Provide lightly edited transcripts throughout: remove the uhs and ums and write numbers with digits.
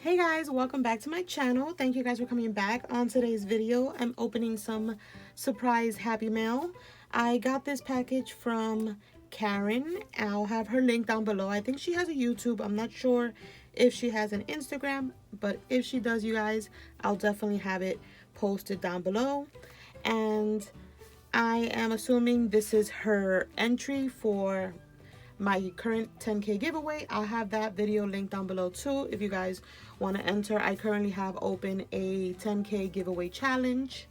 Hey guys, welcome back to my channel. Thank you guys for coming back. On today's video, I'm opening some surprise happy mail. I got this package from Karen. I'll have her link down below. I think she has a YouTube. I'm not sure if she has an Instagram, but if she does, you guys, I'll definitely have it posted down below. And I am assuming this is her entry for my current 10K giveaway. I'll have that video linked down below too if you guys want to enter. I currently have open a 10K giveaway challenge,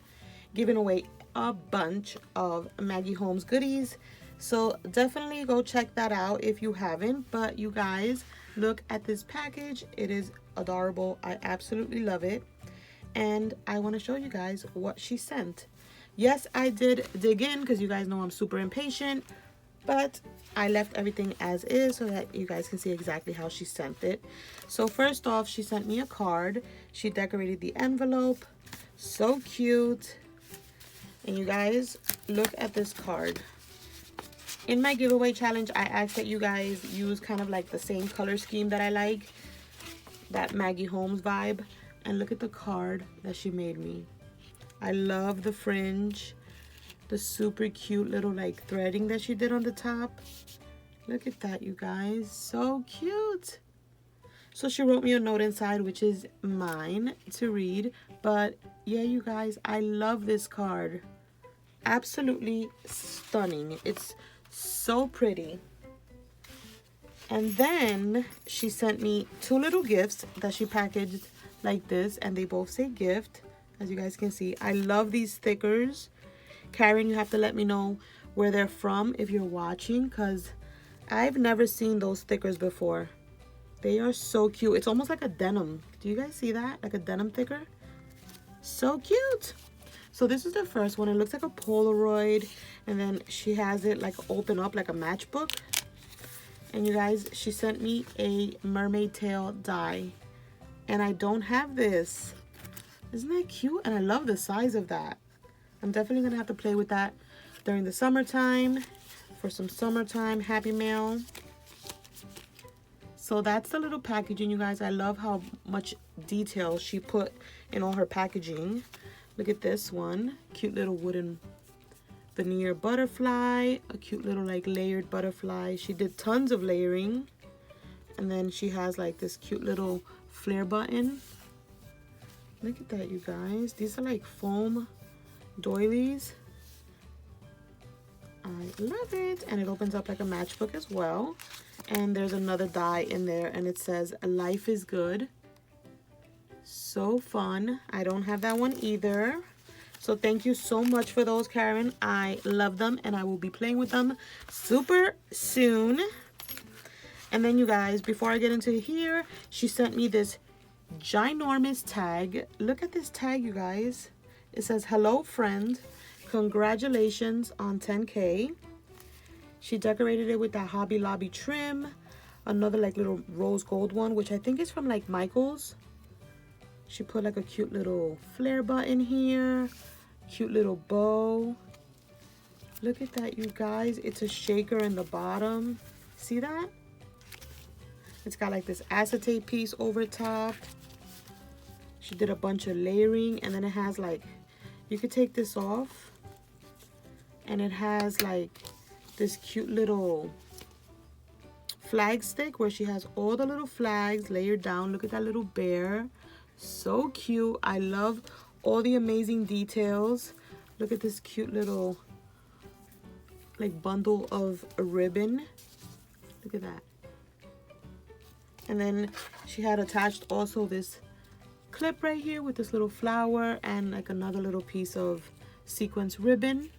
giving away a bunch of Maggie Holmes goodies. So definitely go check that out if you haven't. But you guys, look at this package. It is adorable. I absolutely love it. And I want to show you guys what she sent. Yes, I did dig in because you guys know I'm super impatient, but I left everything as is so that you guys can see exactly how she sent it. So first off, she sent me a card. She decorated the envelope. So cute. And you guys, look at this card. In my giveaway challenge, I asked that you guys use kind of like the same color scheme that I like, that Maggie Holmes vibe. And look at the card that she made me. I love the fringe, the super cute little like threading that she did on the top. Look at that, you guys, so cute. So she wrote me a note inside, which is mine to read. But yeah, you guys, I love this card. Absolutely stunning. It's so pretty. And then she sent me two little gifts that she packaged like this, and they both say gift, as you guys can see. I love these stickers. Karen, you have to let me know where they're from if you're watching, because I've never seen those stickers before. They are so cute. It's almost like a denim. Do you guys see that? Like a denim sticker. So cute. So this is the first one. It looks like a Polaroid, and then she has it like open up like a matchbook. And you guys, she sent me a mermaid tail die, and I don't have this. Isn't that cute? And I love the size of that. I'm definitely gonna have to play with that during the summertime for some summertime happy mail. So that's the little packaging, you guys. I love how much detail she put in all her packaging. Look at this one. Cute little wooden veneer butterfly. A cute little like layered butterfly. She did tons of layering. And then she has like this cute little flare button. Look at that, you guys. These are like foam doilies. I love it. And it opens up like a matchbook as well. And there's another die in there, and it says life is good. So fun. I don't have that one either. So thank you so much for those, Karen. I love them, and I will be playing with them super soon. And then you guys, before I get into here, she sent me this ginormous tag. Look at this tag, you guys. It says, hello friend, congratulations on 10K. She decorated it with that Hobby Lobby trim, another like little rose gold one, which I think is from like Michael's. She put like a cute little flare button here, cute little bow. Look at that, you guys. It's a shaker in the bottom. See that? It's got like this acetate piece over top. She did a bunch of layering, and then it has like, you could take this off, and it has like this cute little flag stick where she has all the little flags layered down. Look at that little bear. So cute. I love all the amazing details. Look at this cute little like bundle of a ribbon. Look at that. And then she had attached also this clip right here with this little flower and like another little piece of sequence ribbon.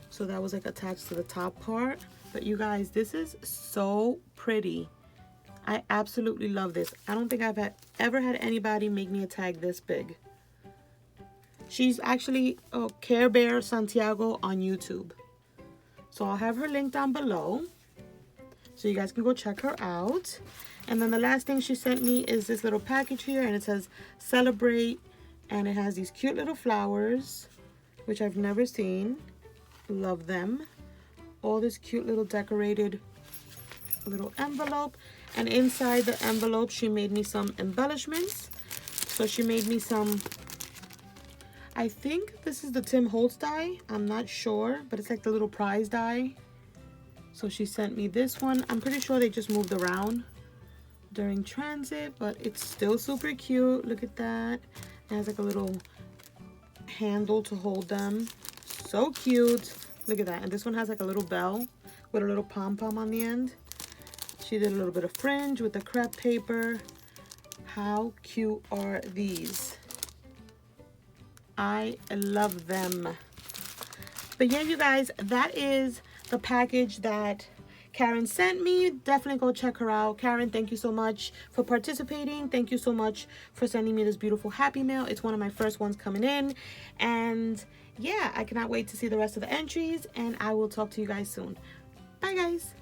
So that was like attached to the top part. But you guys, this is so pretty. I absolutely love this. I don't think I've ever had anybody make me a tag this big. She's actually Care Bear Santiago on YouTube. So I'll have her link down below, so you guys can go check her out. And then the last thing she sent me is this little package here, and it says celebrate, and it has these cute little flowers, which I've never seen. Love them. All this cute little decorated little envelope, And inside the envelope, she made me some embellishments. So she made me some, I think this is the Tim Holtz die. I'm not sure, but it's like the little prize die. So she sent me this one. I'm pretty sure they just moved around during transit, but it's still super cute. Look at that. It has like a little handle to hold them. So cute. Look at that. And this one has like a little bell with a little pom-pom on the end. She did a little bit of fringe with the crepe paper. How cute are these? I love them. But yeah, you guys, that is the package that Karen sent me. Definitely go check her out. Karen, thank you so much for participating. Thank you so much for sending me this beautiful Happy Mail. It's one of my first ones coming in. And yeah, I cannot wait to see the rest of the entries. And I will talk to you guys soon. Bye, guys.